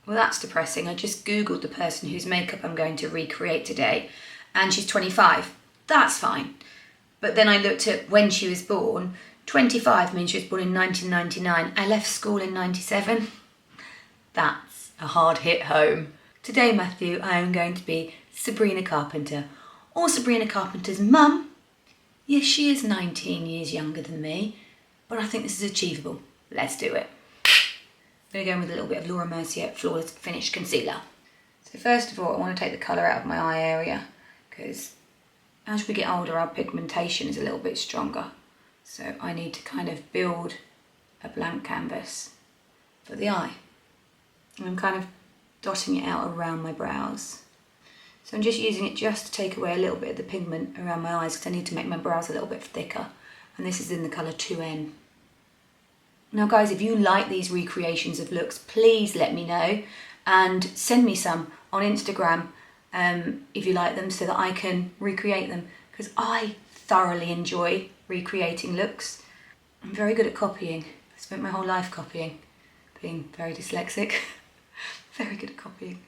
Well, that's depressing. I just Googled the person whose makeup I'm going to recreate today, and she's 25. That's fine. But then I looked at when she was born. 25 means she was born in 1999. I left school in 97. That's a hard hit home. Today, Matthew, I am going to be Sabrina Carpenter, or Sabrina Carpenter's mum. Yes, she is 19 years younger than me, but I think this is achievable. Let's do it. I'm going to go in with a little bit of Laura Mercier Flawless Finish Concealer. So first of all, I want to take the colour out of my eye area, because as we get older, our pigmentation is a little bit stronger. So I need to kind of build a blank canvas for the eye. And I'm kind of dotting it out around my brows. So I'm just using it just to take away a little bit of the pigment around my eyes, because I need to make my brows a little bit thicker. And this is in the colour 2N. Now guys, if you like these recreations of looks, please let me know and send me some on Instagram if you like them, so that I can recreate them, because I thoroughly enjoy recreating looks. I'm very good at copying. I spent my whole life copying, being very dyslexic. Very good at copying.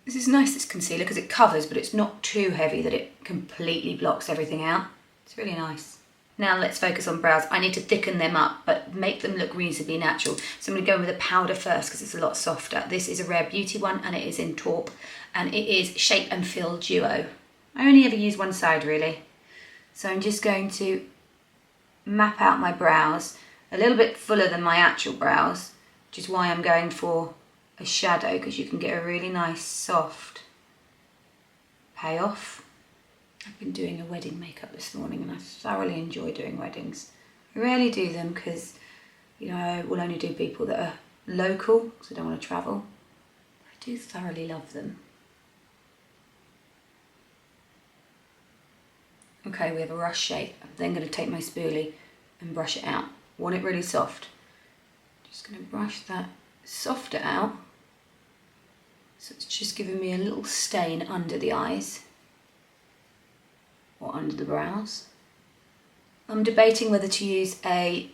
This is nice, this concealer, because it covers, but it's not too heavy that it completely blocks everything out. It's really nice. Now let's focus on brows. I need to thicken them up, but make them look reasonably natural. So I'm going to go in with a powder first, because it's a lot softer. This is a Rare Beauty one, and it is in taupe, and it is Shape and Fill Duo. I only ever use one side, really. So I'm just going to map out my brows, a little bit fuller than my actual brows, which is why I'm going for a shadow, because you can get a really nice soft payoff. I've been doing a wedding makeup this morning, and I thoroughly enjoy doing weddings. I rarely do them because, you know, I will only do people that are local, because I don't want to travel. I do thoroughly love them. Okay, we have a rush shape. I'm then going to take my spoolie and brush it out. Want it really soft. Just going to brush that softer out. So it's just giving me a little stain under the eyes, or under the brows. I'm debating whether to use a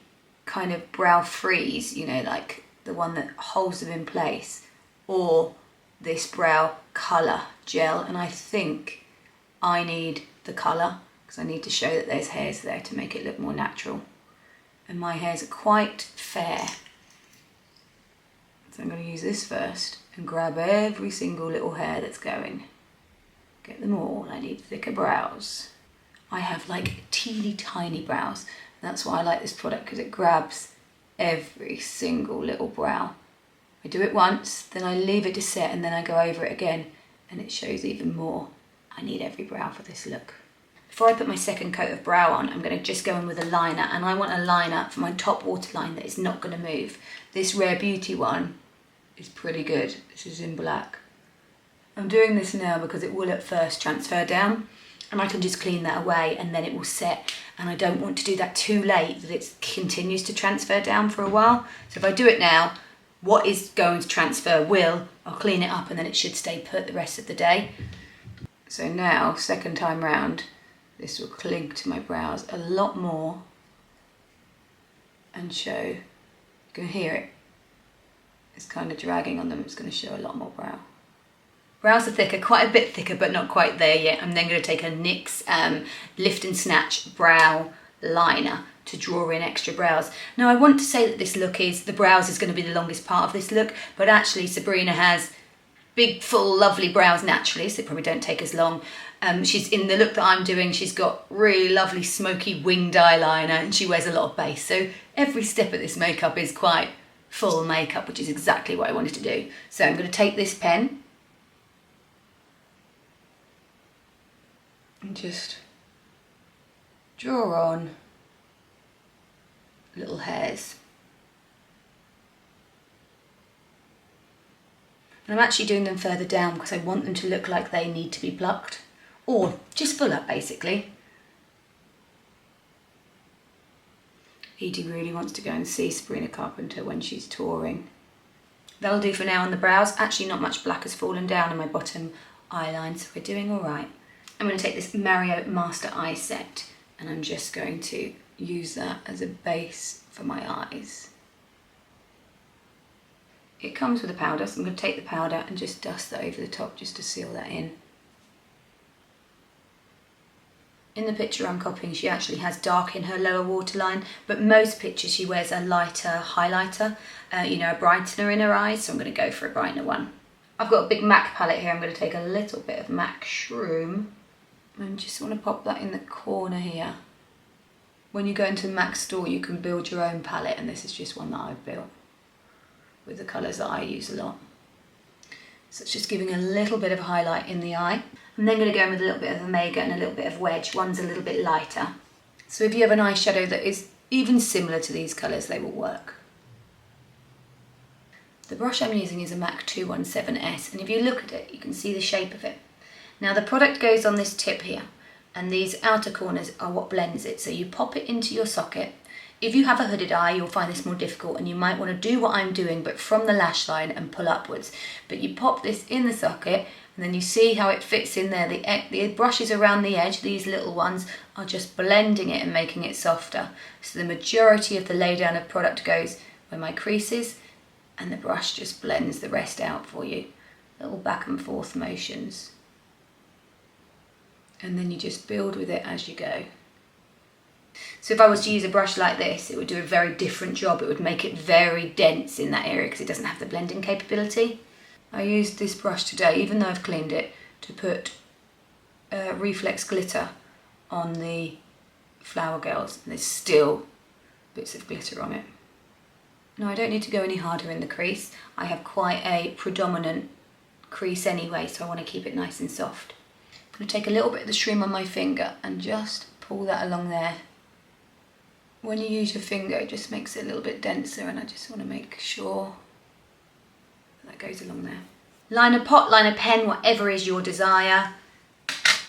kind of brow freeze, you know, like the one that holds them in place, or this brow colour gel, and I think I need the colour, because I need to show that there's hairs there to make it look more natural. And my hairs are quite fair. So I'm going to use this first and grab every single little hair that's going. Get them all. I need thicker brows. I have like teeny tiny brows. That's why I like this product, because it grabs every single little brow. I do it once, then I leave it to set, and then I go over it again, and it shows even more. I need every brow for this look. Before I put my second coat of brow on, I'm going to just go in with a liner, and I want a liner for my top waterline that is not going to move. This Rare Beauty one is pretty good. This is in black. I'm doing this now because it will at first transfer down, and I can just clean that away and then it will set, and I don't want to do that too late that it continues to transfer down for a while. So if I do it now, what is going to transfer will. I'll clean it up and then it should stay put the rest of the day. So now, second time round, this will cling to my brows a lot more and show, you can hear it. It's kind of dragging on them. It's going to show a lot more brow. Brows are thicker, quite a bit thicker, but not quite there yet. I'm then going to take a NYX Lift and Snatch brow liner to draw in extra brows. Now I want to say that this look is, the brows is going to be the longest part of this look, but actually Sabrina has big, full, lovely brows naturally, so they probably don't take as long. She's in the look that I'm doing, she's got really lovely smoky winged eyeliner, and she wears a lot of base. So every step of this makeup is quite full makeup, which is exactly what I wanted to do. So I'm going to take this pen and just draw on little hairs. And I'm actually doing them further down because I want them to look like they need to be plucked, or just full up basically. Edie really wants to go and see Sabrina Carpenter when she's touring. That'll do for now on the brows. Actually not much black has fallen down in my bottom eyeline, so we're doing all right. I'm going to take this Mario Master Eye Set and I'm just going to use that as a base for my eyes. it comes with a powder, so I'm going to take the powder and just dust that over the top just to seal that in. In the picture I'm copying, she actually has dark in her lower waterline, but most pictures she wears a lighter highlighter, you know, a brightener in her eyes, so I'm going to go for a brightener one. I've got a big MAC palette here. I'm going to take a little bit of MAC Shroom and just want to pop that in the corner here. When you go into the MAC store, you can build your own palette, and this is just one that I've built with the colours that I use a lot. So it's just giving a little bit of highlight in the eye. I'm then going to go in with a little bit of Omega and a little bit of Wedge. One's a little bit lighter. So if you have an eyeshadow that is even similar to these colours, they will work. The brush I'm using is a MAC 217S, and if you look at it, you can see the shape of it. Now the product goes on this tip here, and these outer corners are what blends it. So you pop it into your socket. If you have a hooded eye, you'll find this more difficult, and you might want to do what I'm doing, but from the lash line and pull upwards. But you pop this in the socket, and then you see how it fits in there. The brushes around the edge, these little ones, are just blending it and making it softer. So the majority of the lay down of product goes where my crease is, and the brush just blends the rest out for you. Little back and forth motions. And then you just build with it as you go. So if I was to use a brush like this, it would do a very different job. It would make it very dense in that area because it doesn't have the blending capability. I used this brush today, even though I've cleaned it, to put reflex glitter on the flower girls. And there's still bits of glitter on it. Now I don't need to go any harder in the crease. I have quite a predominant crease anyway, so I want to keep it nice and soft. I'm going to take a little bit of the Shroom on my finger and just pull that along there. When you use your finger, it just makes it a little bit denser, and I just want to make sure that goes along there. Liner pot, liner pen, whatever is your desire.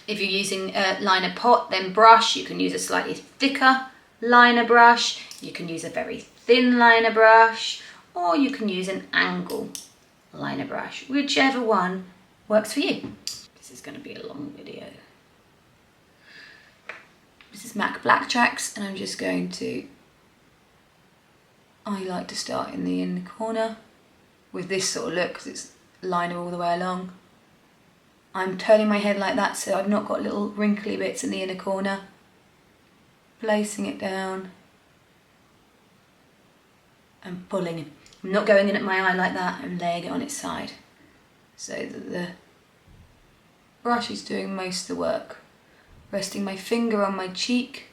If you're using a liner pot, then brush. You can use a slightly thicker liner brush. You can use a very thin liner brush, or you can use an angle liner brush. Whichever one works for you. This is going to be a long video. This is MAC Black Tracks, and I'm just going to, I like to start in the inner corner with this sort of look because it's liner all the way along. I'm turning my head like that so I've not got little wrinkly bits in the inner corner. Placing it down and pulling it. I'm not going in at my eye like that, I'm laying it on its side so that the brush is doing most of the work. Resting my finger on my cheek.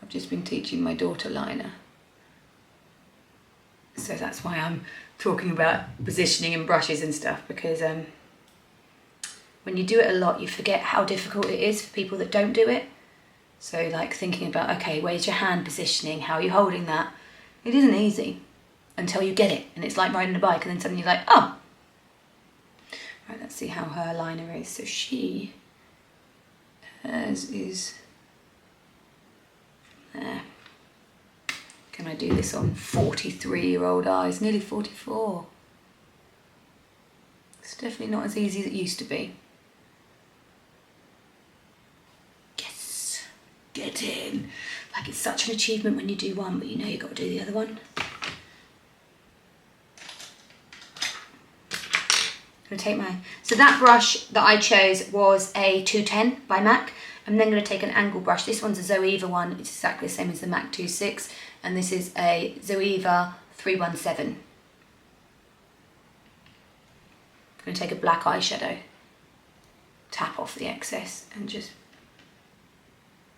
I've just been teaching my daughter liner. So that's why I'm talking about positioning and brushes and stuff, because when you do it a lot, you forget how difficult it is for people that don't do it. So like thinking about, okay, where's your hand positioning? How are you holding that? It isn't easy until you get it. And it's like riding a bike, and then suddenly you're like, oh. Right, let's see how her liner is. So hers is there. Can I do this on 43-year-old eyes? Nearly 44. It's definitely not as easy as it used to be. Yes, get in. Like it's such an achievement when you do one, but you know you've got to do the other one. I'm going to take my, so that brush that I chose was a 210 by MAC. I'm then going to take an angle brush. This one's a Zoeza one. It's exactly the same as the MAC 26. And this is a Zoeza 317. I'm going to take a black eyeshadow, tap off the excess and just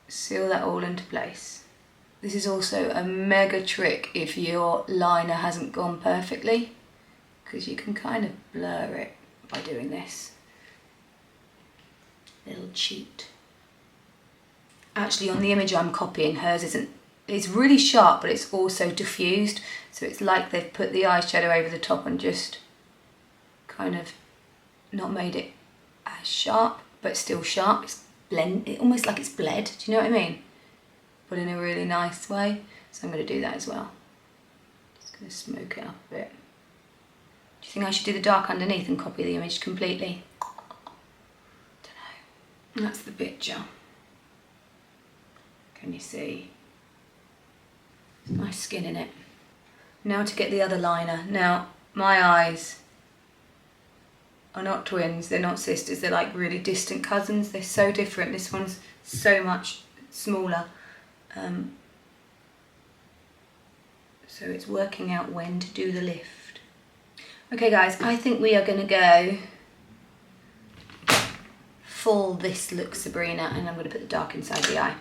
seal that all into place. This is also a mega trick if your liner hasn't gone perfectly, because you can kind of blur it by doing this. Little cheat. Actually, on the image I'm copying, hers isn't, it's really sharp, but it's also diffused. So it's like they've put the eyeshadow over the top and just kind of not made it as sharp, but still sharp. It's almost like it's bled, do you know what I mean? But in a really nice way. So I'm going to do that as well. Just going to smoke it up a bit. Do you think I should do the dark underneath and copy the image completely? Don't know. That's the picture. Can you see? There's nice skin in it. Now to get the other liner. Now, my eyes are not twins, they're not sisters, they're like really distant cousins. They're so different. This one's so much smaller. So it's working out when to do the lift. Okay guys, I think we are going to go full this look Sabrina, and I'm going to put the dark inside the eye.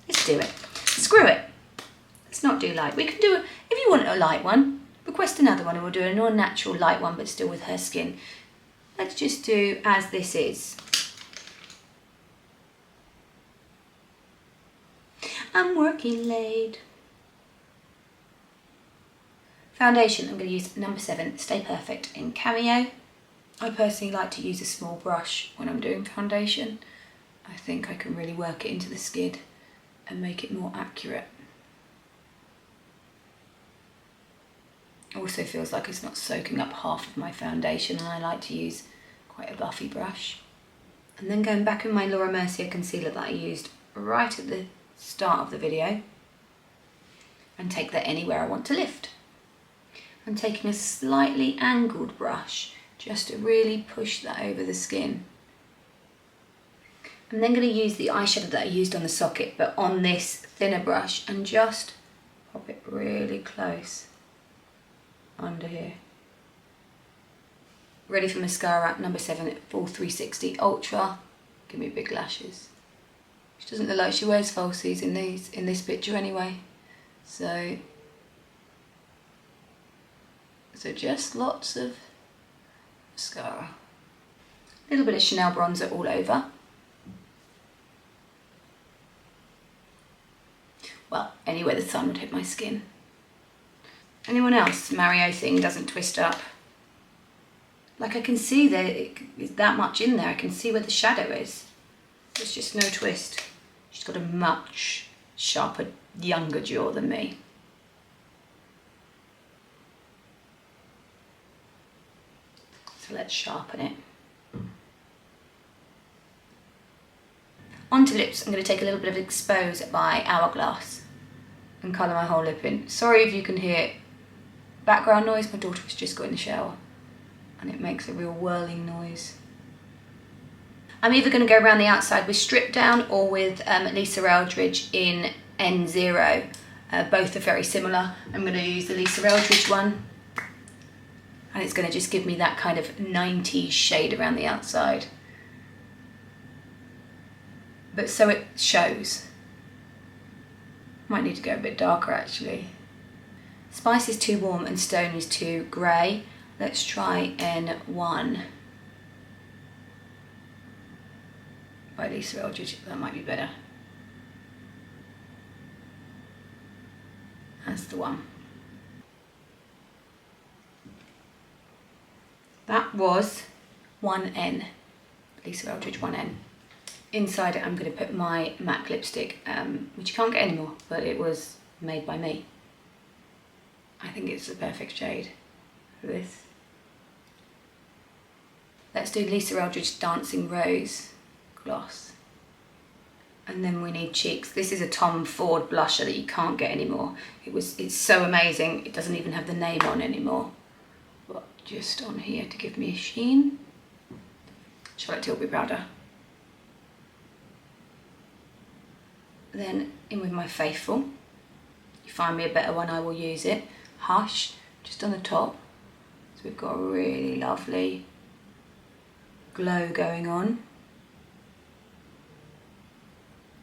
Let's do it. Screw it. Let's not do light. We can do it, if you want a light one, request another one and we'll do a non-natural light one but still with her skin. Let's just do as this is. I'm working late. Foundation, I'm going to use No7 Stay Perfect in Cameo. I personally like to use a small brush when I'm doing foundation. I think I can really work it into the skin and make it more accurate. Also feels like it's not soaking up half of my foundation, and I like to use quite a buffy brush. And then going back in my Laura Mercier concealer that I used right at the start of the video and take that anywhere I want to lift. I'm taking a slightly angled brush just to really push that over the skin. I'm then going to use the eyeshadow that I used on the socket but on this thinner brush and just pop it really close under here. Ready for mascara, No7 Full 360 Ultra. Give me big lashes. She doesn't look like she wears falsies in this picture anyway. So just lots of mascara. A little bit of Chanel bronzer all over. Well, anywhere the sun would hit my skin. Anyone else? Mario thing doesn't twist up. Like I can see there is that much in there. I can see where the shadow is. There's just no twist. She's got a much sharper, younger jaw than me. So let's sharpen it. Onto lips, I'm going to take a little bit of Expose by Hourglass and colour my whole lip in. Sorry if you can hear background noise, my daughter has just got in the shower and it makes a real whirling noise. I'm either going to go around the outside with Strip Down or with Lisa Eldridge in N0. Both are very similar. I'm going to use the Lisa Eldridge one and it's going to just give me that kind of 90s shade around the outside. But so it shows. Might need to go a bit darker actually. Spice is too warm and Stone is too grey. Let's try N1 by Lisa Eldridge, that might be better. That's the one. That was 1N, Lisa Eldridge 1N. Inside it I'm going to put my MAC lipstick, which you can't get anymore, but it was made by me. I think it's the perfect shade for this. Let's do Lisa Eldridge Dancing Rose gloss. And then we need cheeks. This is a Tom Ford blusher that you can't get anymore. It's so amazing, it doesn't even have the name on anymore. But just on here to give me a sheen. Charlotte Tilbury powder. Then in with my Faithful. You find me a better one, I will use it. Hush, just on the top. So we've got a really lovely glow going on.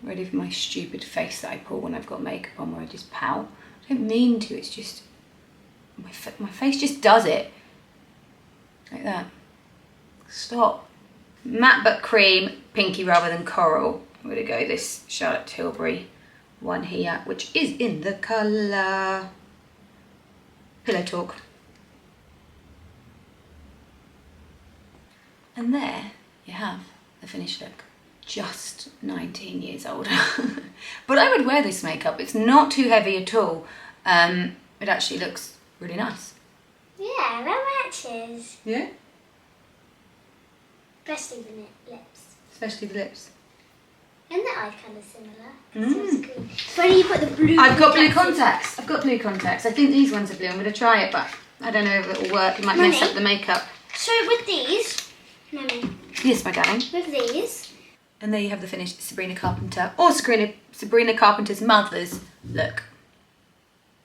Ready for my stupid face that I pull when I've got makeup on, where I just pout. I don't mean to, it's just, my face just does it. Like that. Stop. Matte but cream, pinky rather than coral. I'm going to go this Charlotte Tilbury one here, which is in the colour Pillow Talk. And there you have the finished look. Just 19 years older. But I would wear this makeup. It's not too heavy at all. It actually looks really nice. Yeah, that matches. Yeah? Especially the lips. Especially the lips. And the eyes kind of similar. So it's cool. Why don't you put the blue? I've got blue contacts. I've got blue contacts. I think these ones are blue. I'm going to try it, but I don't know if it will work. It might mess up the makeup. So with these, Mummy. Yes, my darling. With these. And there you have the finished Sabrina Carpenter, or Sabrina Carpenter's mother's look.